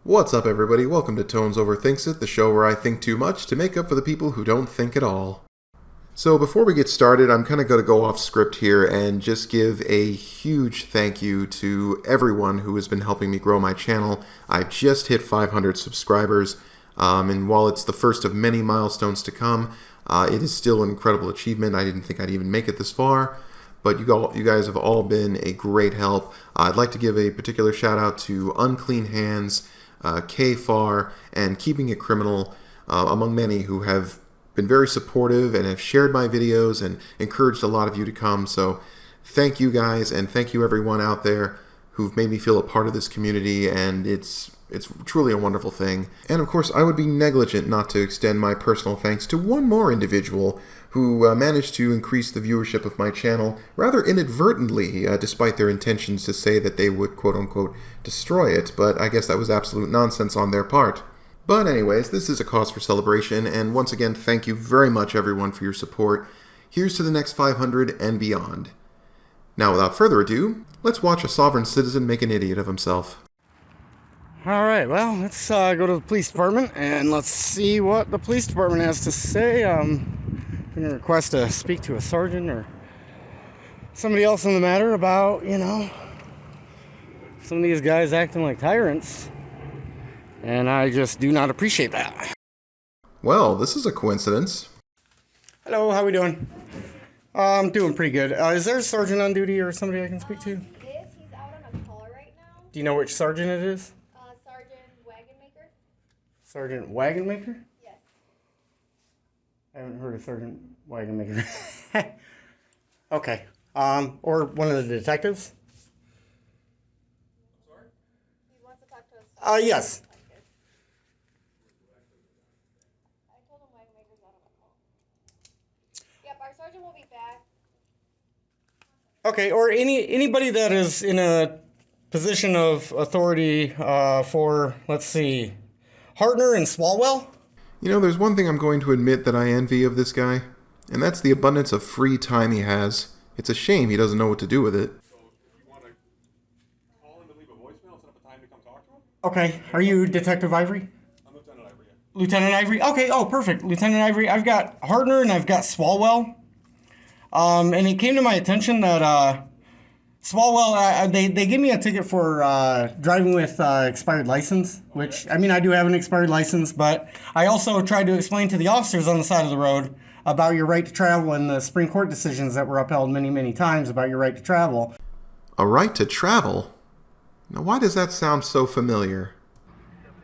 What's up, everybody? Welcome to Tones Overthinks It, the show where I think too much to make up for the people who don't think at all. So before we get started, I'm kind of going to go off script here and just give a huge thank you to everyone who has been helping me grow my channel. I've just hit 500 subscribers, and while it's the first of many milestones to come, it is still an incredible achievement. I didn't think I'd even make it this far. But you guys have all been a great help. I'd like to give a particular shout out to Unclean Hands, K-Far, and Keeping It Criminal, among many who have been very supportive and have shared my videos and encouraged a lot of you to come. So thank you guys, and thank you everyone out there who've made me feel a part of this community, and it's truly a wonderful thing. And of course, I would be negligent not to extend my personal thanks to one more individual who managed to increase the viewership of my channel rather inadvertently, despite their intentions to say that they would quote-unquote destroy it, but I guess that was absolute nonsense on their part. But anyways, this is a cause for celebration, and once again, thank you very much everyone for your support. Here's to the next 500 and beyond. Now, without further ado, let's watch a sovereign citizen make an idiot of himself. Alright, well, let's go to the police department and let's see what the police department has to say. I'm going to request to speak to a sergeant or somebody else on the matter about, some of these guys acting like tyrants. And I just do not appreciate that. Well, this is a coincidence. Hello, how we doing? I'm doing pretty good. Is there a sergeant on duty or somebody I can speak to? He's out on a call right now. Do you know which sergeant it is? Sergeant Wagonmaker? Sergeant Wagonmaker? Yes. I haven't heard of Sergeant Wagonmaker. Okay. Or one of the detectives? Sorry? He wants to talk to us. Yes. I told him Wagonmaker's out on a call. Yep, our sergeant will be back. Okay, or anybody that is in a position of authority for, let's see, Hartner and Swalwell? You know, there's one thing I'm going to admit that I envy of this guy, and that's the abundance of free time he has. It's a shame he doesn't know what to do with it. So if you want to call him and leave a voicemail, set up a time to come talk to him? Okay, are you Detective Ivory? I'm Lieutenant Ivory. Lieutenant Ivory? Okay, oh, perfect. Lieutenant Ivory, I've got Hartner and I've got Swalwell. And it came to my attention that Swalwell, they gave me a ticket for driving with expired license, which, I mean, I do have an expired license, but I also tried to explain to the officers on the side of the road about your right to travel and the Supreme Court decisions that were upheld many, many times about your right to travel. A right to travel? Now, why does that sound so familiar?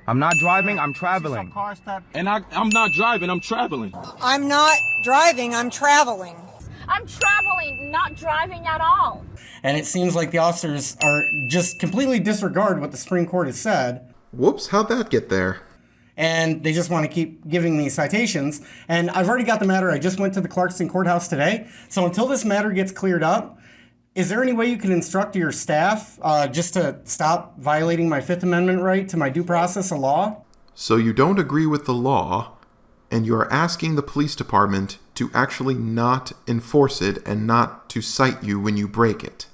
I'm not driving, I'm traveling. And I'm not driving, I'm traveling. I'm not driving, I'm traveling. I'm traveling, not driving at all. And it seems like the officers are just completely disregard what the Supreme Court has said. Whoops, how'd that get there? And they just want to keep giving me citations. And I've already got the matter. I just went to the Clarkston courthouse today. So until this matter gets cleared up, is there any way you can instruct your staff just to stop violating my Fifth Amendment right to my due process of law? So you don't agree with the law, and you're asking the police department to actually not enforce it and not to cite you when you break it.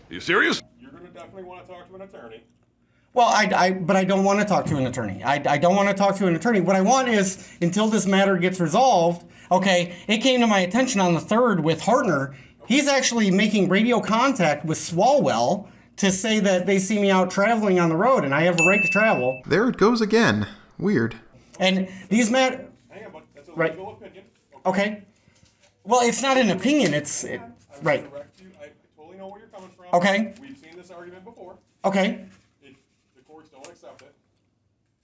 You serious? You're going to definitely want to talk to an attorney. Well, but I don't want to talk to an attorney. I don't want to talk to an attorney. What I want is, until this matter gets resolved, okay, it came to my attention on the 3rd with Hartner. He's actually making radio contact with Swalwell to say that they see me out traveling on the road and I have a right to travel. There it goes again. Weird. And these Hang on, but that's a legal opinion. Okay. Well, it's not an opinion. It's right. I totally know where you're coming from. Okay. We've seen this argument before. Okay. The courts don't accept it.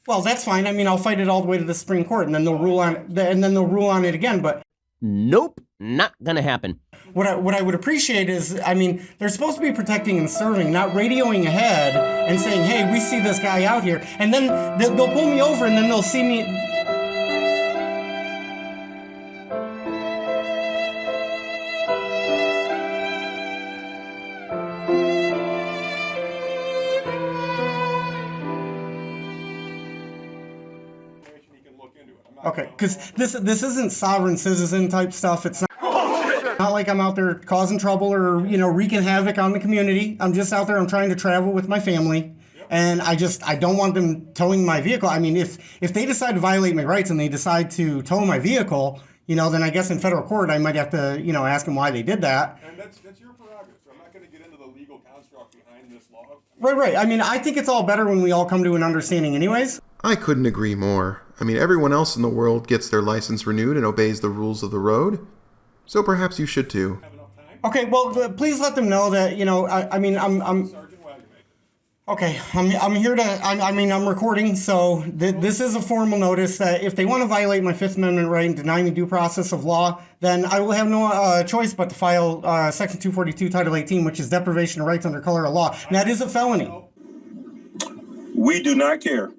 Well, that's fine. I mean, I'll fight it all the way to the Supreme Court, and then they'll rule on it again. But nope, not gonna happen. What I would appreciate is, I mean, they're supposed to be protecting and serving, not radioing ahead and saying, hey, we see this guy out here. And then they'll pull me over and then they'll see me. He can look into it. Okay, because this isn't sovereign citizen type stuff. It's not. Not like I'm out there causing trouble or, wreaking havoc on the community. I'm just out there, I'm trying to travel with my family. And I don't want them towing my vehicle. I mean, if they decide to violate my rights and they decide to tow my vehicle, then I guess in federal court I might have to, ask them why they did that. And that's your prerogative. So I'm not going to get into the legal construct behind this law. Right. I mean, I think it's all better when we all come to an understanding anyways. I couldn't agree more. I mean, everyone else in the world gets their license renewed and obeys the rules of the road. So perhaps you should too. Okay, well, please let them know that, I'm okay, I'm here to, I'm recording, so this is a formal notice that if they want to violate my Fifth Amendment right and deny me due process of law, then I will have no choice but to file Section 242, Title 18, which is deprivation of rights under color of law. And that is a felony. We do not care.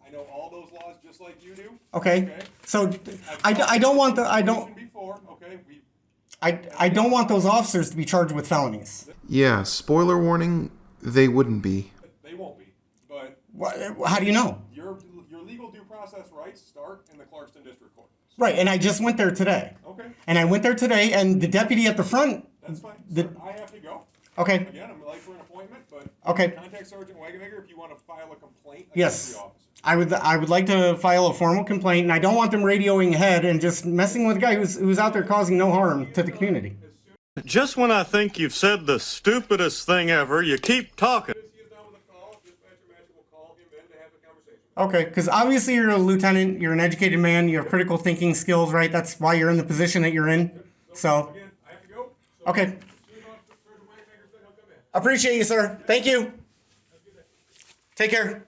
I know all those laws just like you do. Okay, so I don't want I don't want those officers to be charged with felonies. Yeah, spoiler warning, they wouldn't be. They won't be, but how do you know? Your legal due process rights start in the Clarkston District Court. Right, and I just went there today. Okay. And I went there today, and the deputy at the front. That's fine. I have to go. Okay. Again, I'm late for an appointment, but okay. Contact Sergeant Wagenmaker if you want to file a complaint against yes. the officer. I would like to file a formal complaint, and I don't want them radioing ahead and just messing with a guy who's out there causing no harm to the community. Just when I think you've said the stupidest thing ever, you keep talking. Okay, because obviously you're a lieutenant, you're an educated man, you have critical thinking skills, right? That's why you're in the position that you're in. So, okay. Appreciate you, sir. Thank you. Take care.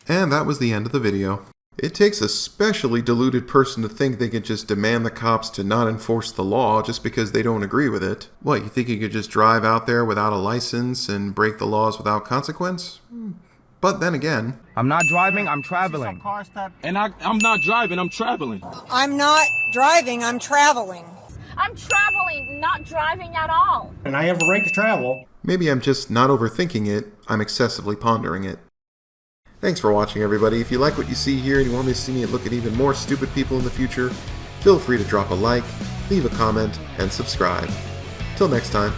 And that was the end of the video. It takes a specially deluded person to think they could just demand the cops to not enforce the law just because they don't agree with it. What, you think you could just drive out there without a license and break the laws without consequence? But then again... I'm not driving, I'm traveling. And I'm not driving, I'm traveling. I'm not driving, I'm traveling. I'm traveling, not driving at all. And I have a right to travel. Maybe I'm just not overthinking it, I'm excessively pondering it. Thanks for watching, everybody. If you like what you see here and you want me to see me look at even more stupid people in the future, feel free to drop a like, leave a comment, and subscribe. Till next time.